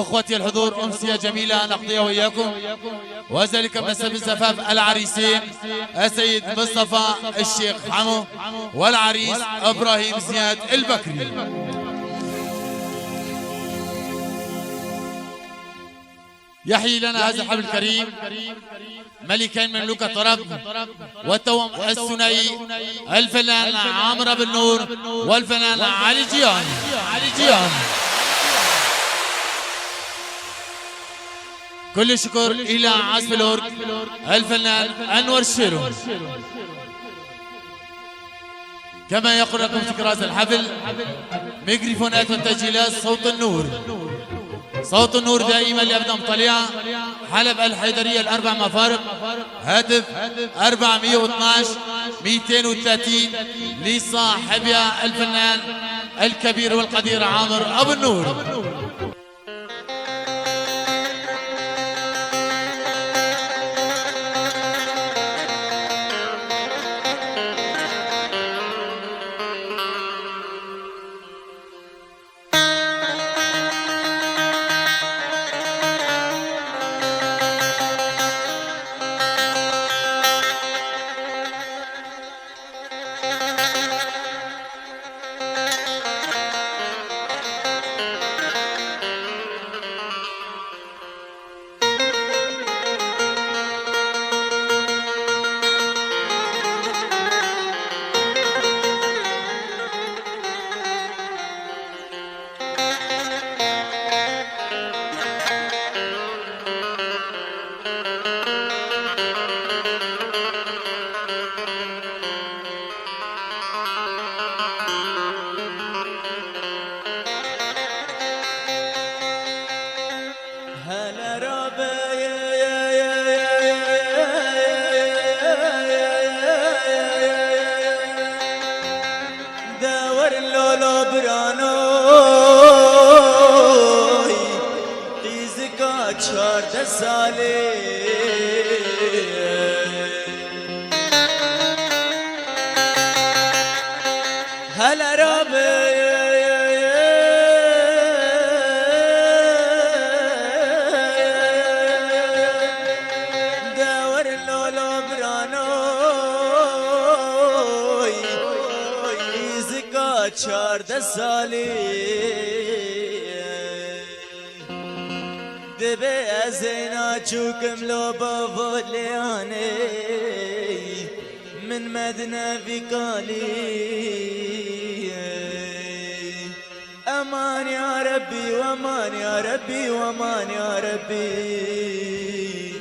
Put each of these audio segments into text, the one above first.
أخوتي الحضور، أمسية جميلة نقضيها وإياكم، وذلك بنسب الزفاف العريسين السيد مصطفى الشيخ حمو والعريس إبراهيم زياد البكري. يحيي لنا هذا الحفل الكريم ملكين مملوك الطرب والتوأم الثنائي الفنان عامر بن نور والفنان علي جيان. كل الشكر إلى عازف الأورج الفنان أنور الشيرو. كما يقول لكم في هذا الحفل ميكروفونات وتسجيلات صوت النور دائما لأبدا مطلعة حلب الحيدرية الأربع مفارق، هاتف 412 230 لصاحبها الفنان الكبير والقدير عامر أبو النور. چوکم لو بولیانه من مدنه في قالي امان يا ربي وامان يا ربي وامان يا ربي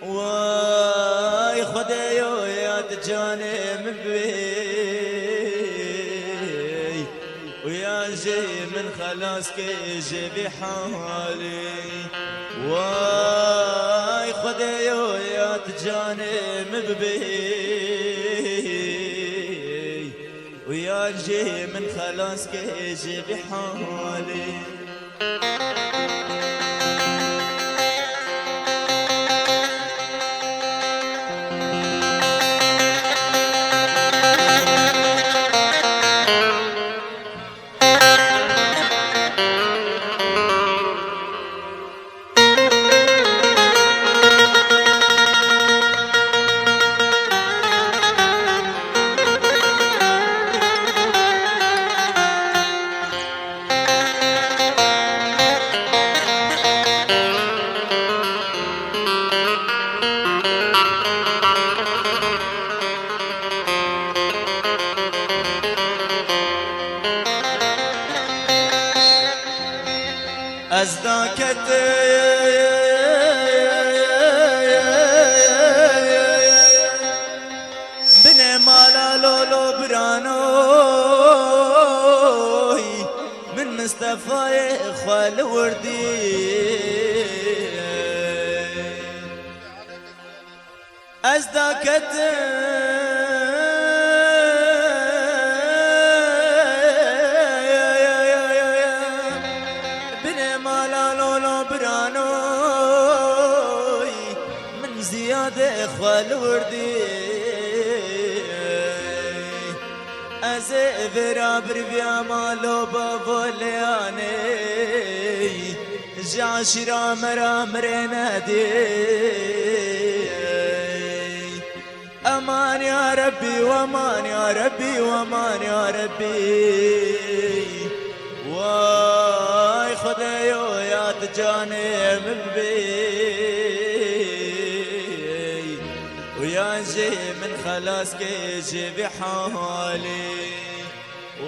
واي خدايو يا تجاني من بي ويا جي من خلاص كيجي بحالي واي خدايو يا تجانم ببي ويا جي من خلاص كيجي بحالي ازداكت بني مالا لولو برانوي من مصطفى خال وردي ازداكت خال وردي ازفر بربيا مالو بابولياني جاشرا مرا مرنا دي امان يا ربي وامان يا ربي وامان يا ربي واي خدايو يا تجانب بي ويا جي من خلاص كيجي بحالي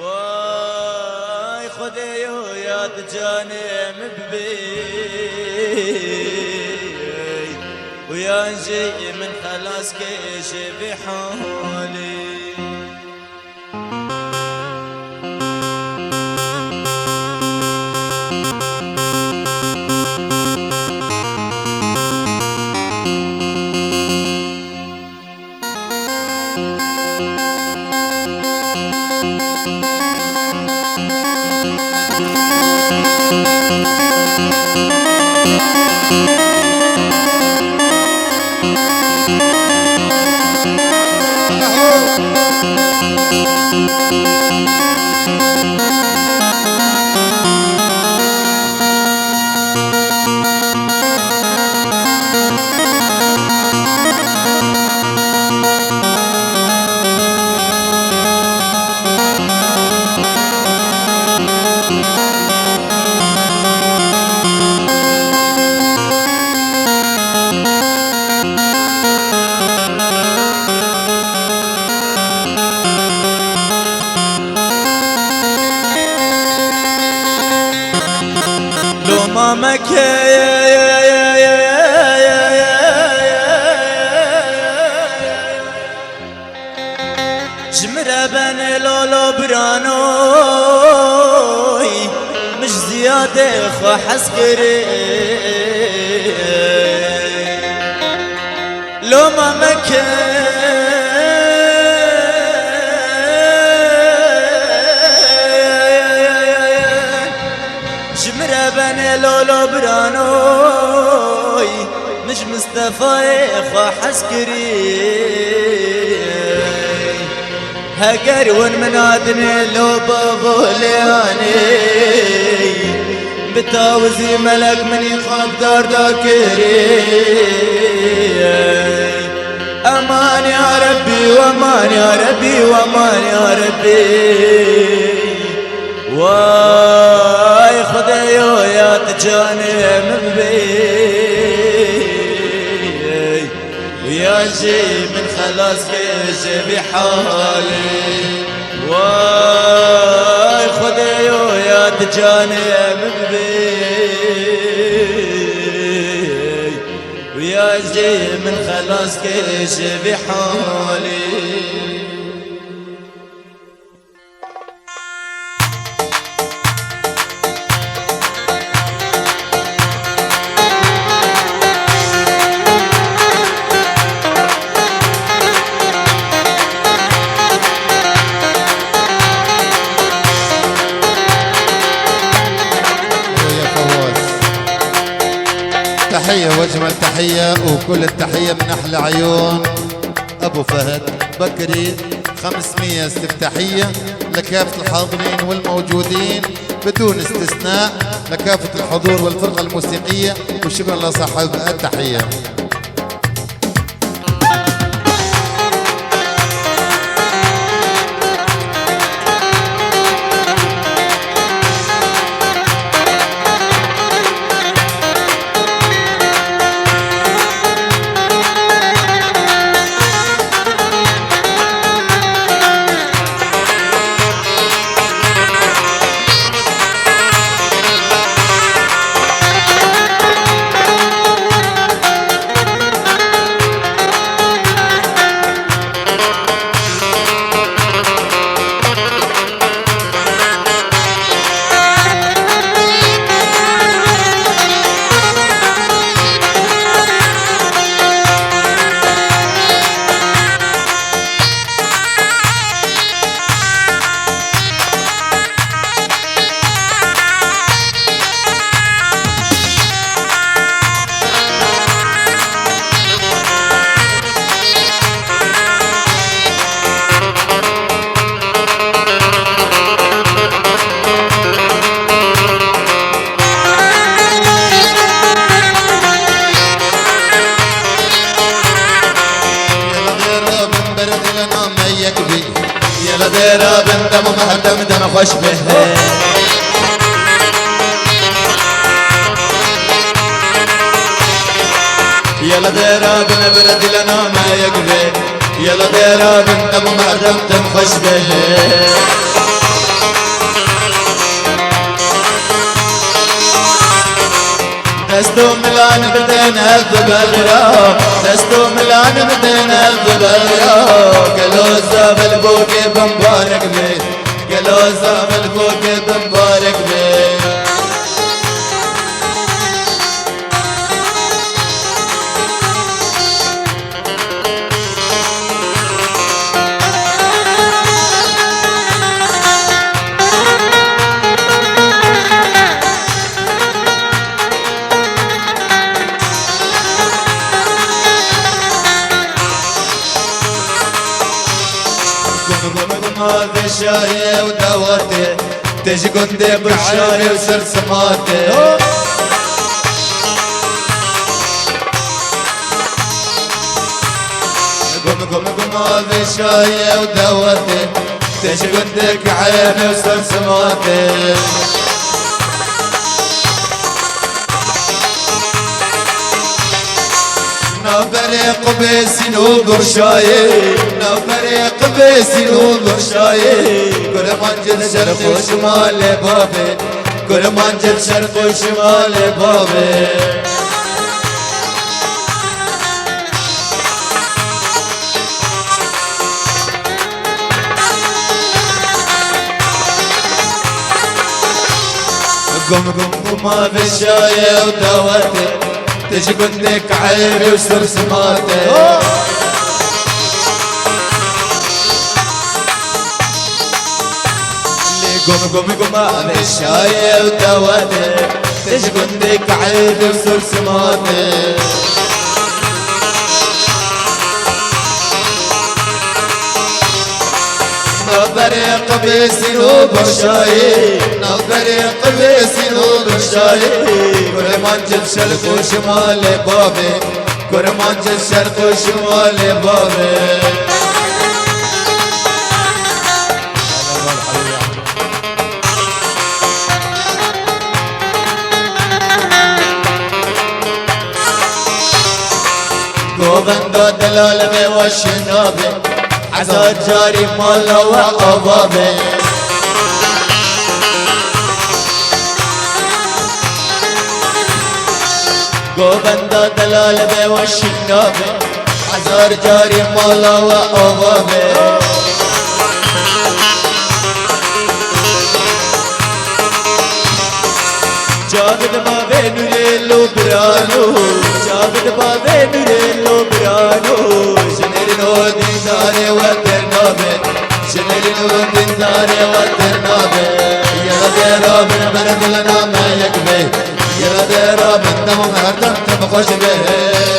واي خدايو يا تجانب بي ويا جي من خلاص كيجي بحالي مامك جمرة بن لولو برانوي مش زيادة خو حسكري لو مامك بني لولو برانوي مش مصطفى خو حسكري هقر ون منادني لو بابولياني بتاوزي ملك من يخاف دار ذاكري امان يا ربي وامان يا ربي وامان يا ربي واي خدايو يا تجانب بي ويا جي من خلاص كيجي بحالي واي خدايو يا تجانب بي ويا جي من خلاص كيجي بحالي تحية واجمل تحية وكل التحية من أحلى عيون أبو فهد بكري. 500 استفتاحية لكافة الحاضرين والموجودين بدون استثناء، لكافة الحضور والفرقة الموسيقية، وشكرا لصاحب التحية. ضرب دم مهدم دم خوش به يلا ضرب نبرد لنا ما يقبل يلا ضرب دم مهدم دم خوش به دستو ملان بدين الضبغرا دستو ملان بدين الضبغرا قالوا الزاب البوكي بمبارك بيه قالوا الزاب البوكي بمبارك بيه هذا الشاي ودواتي تجي قندي بالشاي وسر سماتي قم هذا الشاي ودواتي تجي قندك عيني وسر سماتي نفريق بيسين وبرشاي نفريق بيسين وبرشاي كل منجل شرق وشمال بابي كل منجل شرق وشمال بابي قم ما في الشاي ودواتي تجي قندك عيبي وسر سماتي قم على الشاي ودواتي تجي قندك عيبي وسر سماتي نظريق بسنوب الشاي نظريق بسنوب الشاي كل منجل شرق وشمال بابي كل منجل شرق وشمال بابي قوبندو دلالمي والشنابي عزاد جاري مالا وأبابي قوبندا دلال بي والشنابي عزار جاري مالا وأبابي جاغد ما بين ريلو برانو جاغد ما بين ريلو برانو شنرنو ديناري وترنابي شنرنو ديناري وترنابي يا غير من بلد لنا ما يكفي يا غير من دم هردم تبخش به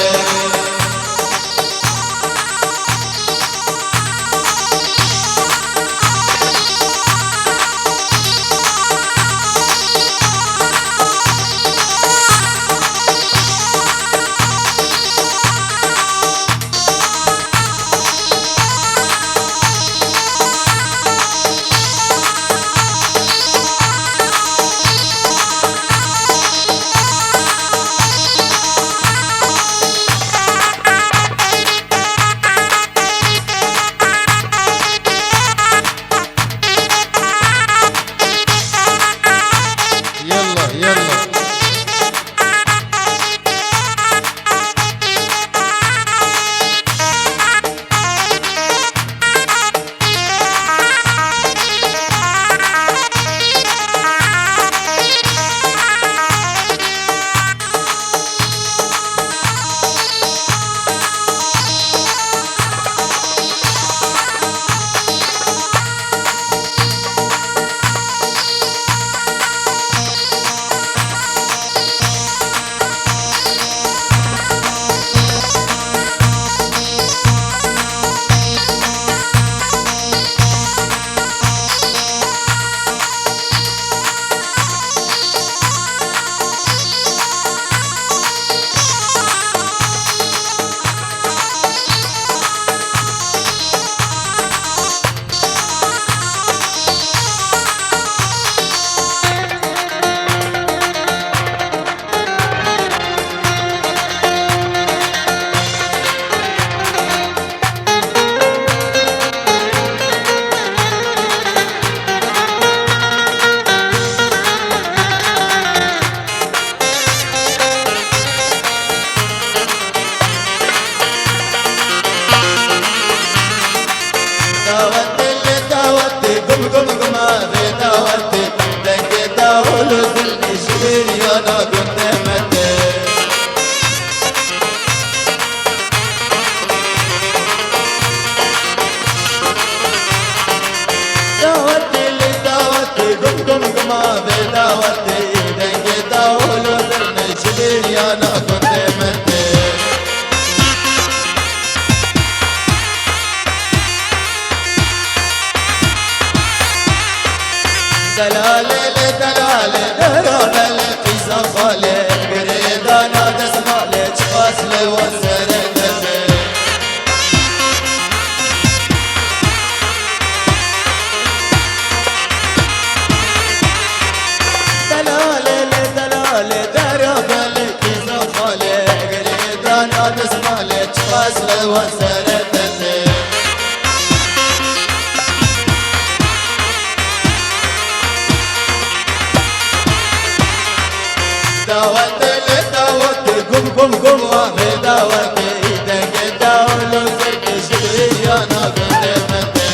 دعوت لدعوت قم قم قم وفي دعوت ايدك دعوة زرت شبري يا ناقد مدي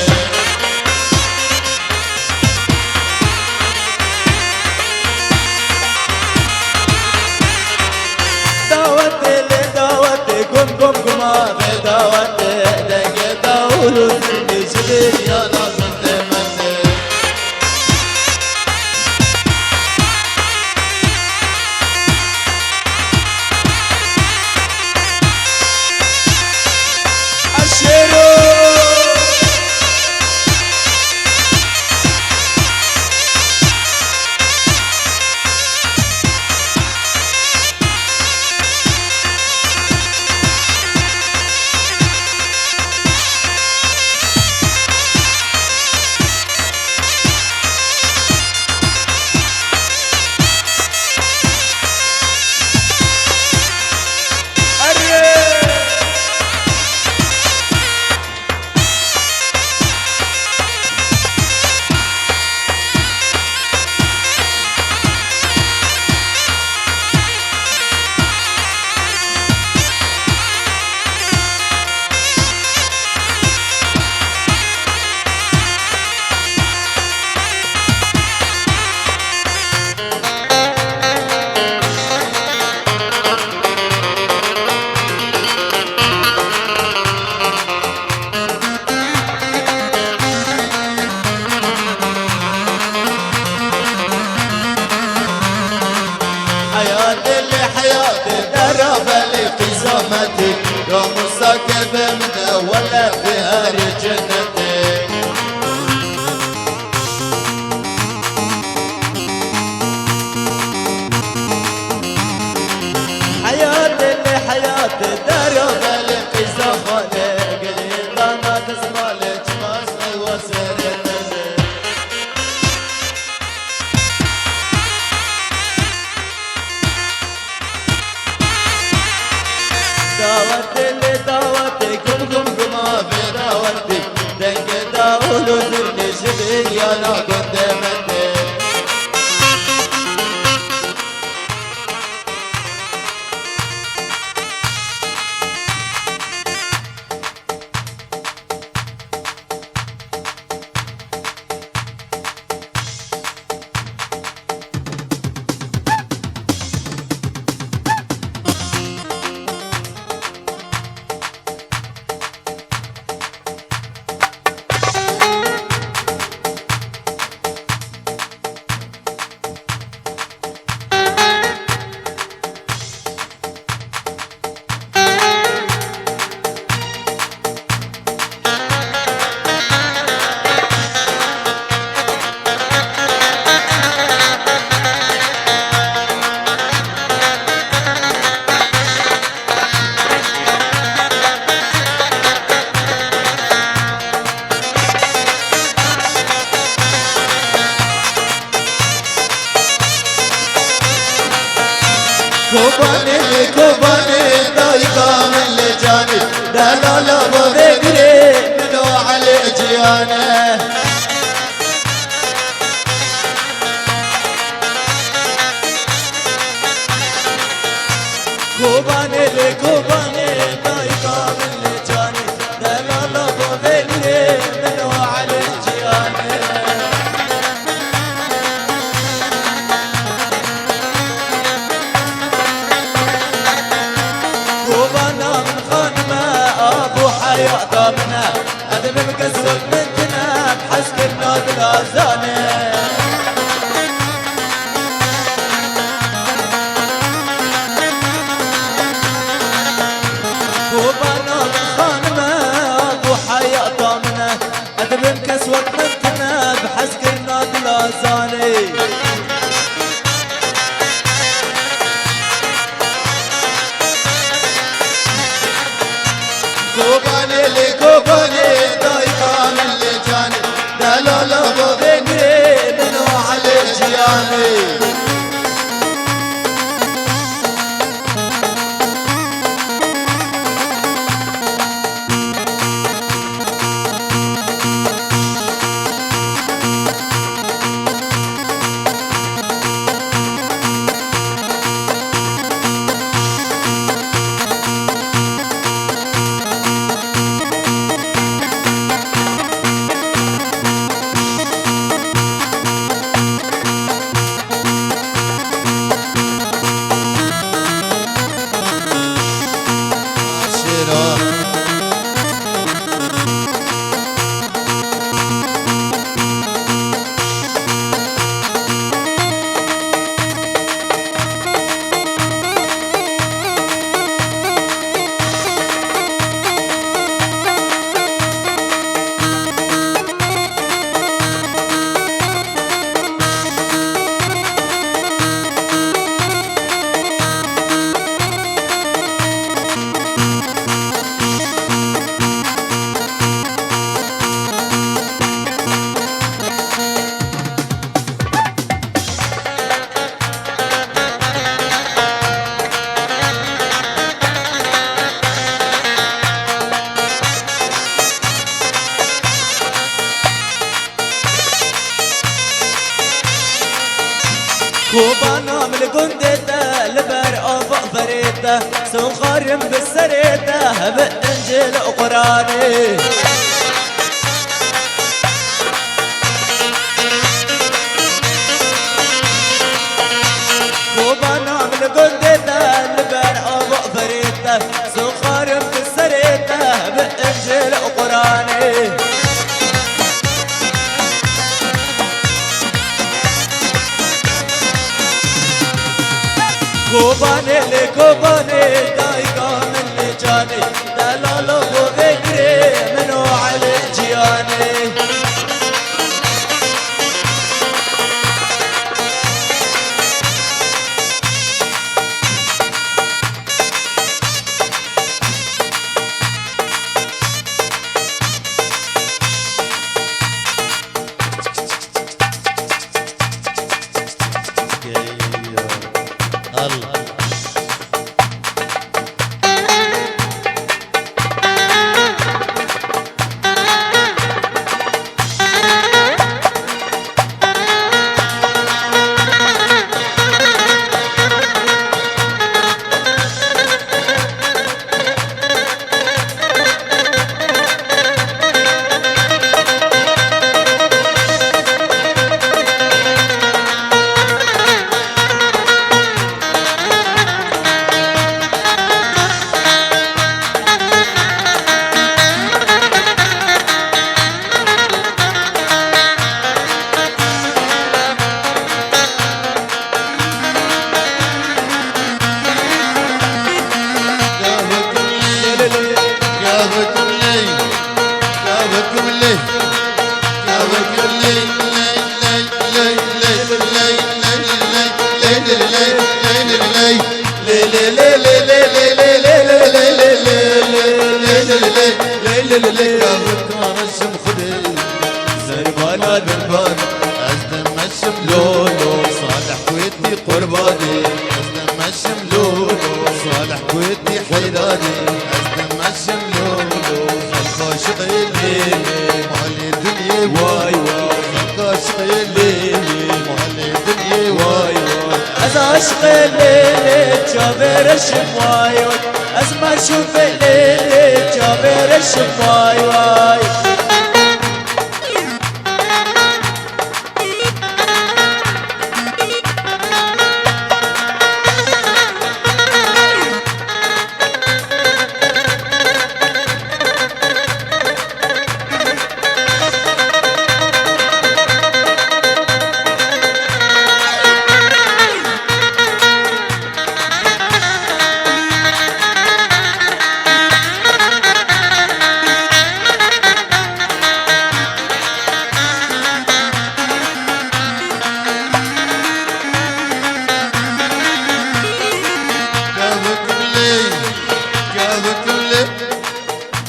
دعوت لدعوت قم قم قم وفي دعوت ايدك دعوة زرت شبري يا ناقد مدي يوم الساكب من ولا بهار جنتي حياتي اللي حياتي درب الانقسام قليل ما تسمع لك مصر وسرت دعوتي اللي دعوتي قم قم قم في دعوتي دنك داولو زرني شبي انا كنت مدي كوباني كوباني ضايقة من لجاني دلال ابو ذكري منو على جيانه كوباني كوباني ضايقة من لجاني دلال ابو ذكري منو على جيانه يا ضامنه ادم مكسر منتنا بحسك النود الازانه كوبانا خانمه ابو حياة ضامنه ادم مكسر منتنا بحسك النود الازانه كوباني لكوباني ضايقة من لجاني دلال ابو ذكري بسريته سوخرم بسريته بإنجيل وقراني وبنا من قدته لبن أبو فريته سوخرم بسريته بإنجيل وقراني كوباني لكوباني دايقا من جاني دلال ابو بكري منو علي جياني الله صالح كويتي قرباني أزدم الشملول صالح كويتي حيراني أزدم الشملول خلقه شغيلي مالي الدنيا واي واي خلقه شغيلي مالي الدنيا واي واي أزعشق الليل جابر الشمواي أزمة شوف الليل جابر الشمواي واي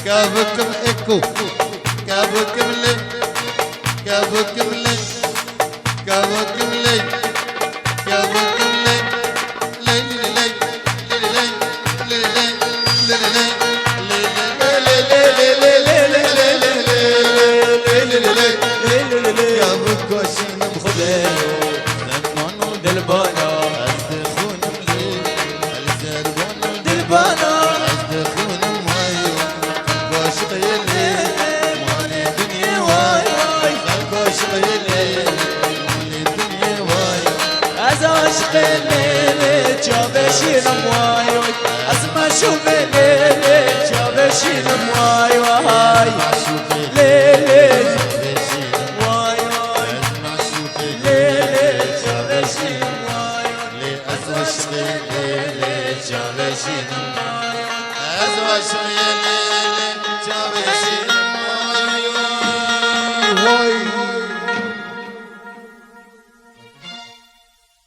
كابكم اكو كابكم لي كابكم لي كابكم لي كابكم لي لي لي لي لي لي كابك وشين بخديو زمانو دلبانا أزدخون ملي الزربون دلبانا أزدخون مايو شغيلي مالي الدنيا واي واي خلقه شغيلي مالي الدنيا واي أزعشق الليل جابشين مواي أسمع شوف الليل جابشين مواي